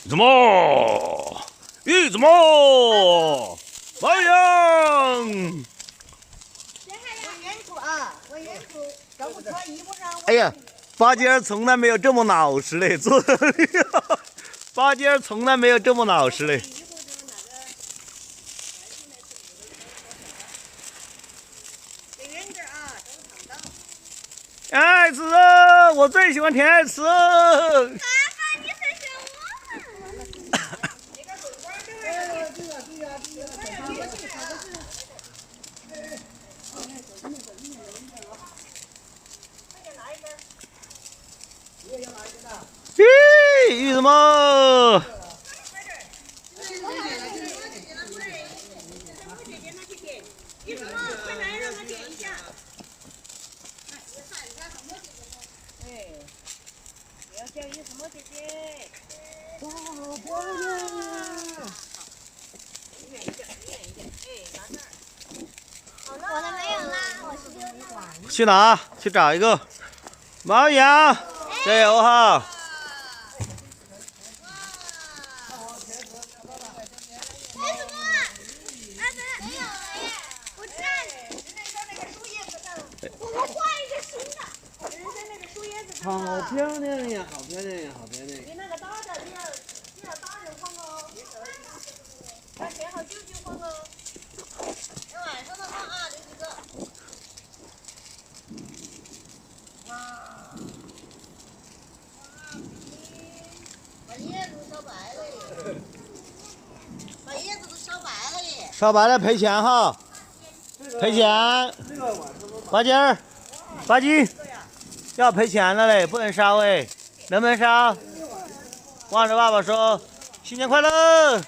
怎么？玉怎么？毛羊。哎呀，巴金儿从来没有这么老实嘞，坐这里。巴金儿从来没有这么老实嘞。爱吃，我最喜欢甜爱吃。咦，玉什么？叫玉什么姐姐？哇，好漂亮！远一点，远一点。哎，拿这儿。我的没有啦，我是丢的。去哪？去找一个毛羊，加油哈！哎，什么？哎，没有了耶！我知道，那个树叶子上，我们换一个新的。人家那个树叶子上。好漂亮呀！好漂亮呀！好漂亮！比那个大点，你要大人放哦。要选好舅舅放哦。要晚上的放啊，这几个。哇！把叶子烧白了耶！把叶子都烧白了耶！烧白了赔钱哈，赔钱。巴金儿，巴金，要赔钱了嘞，不能烧哎，能不能烧？望着爸爸说，新年快乐。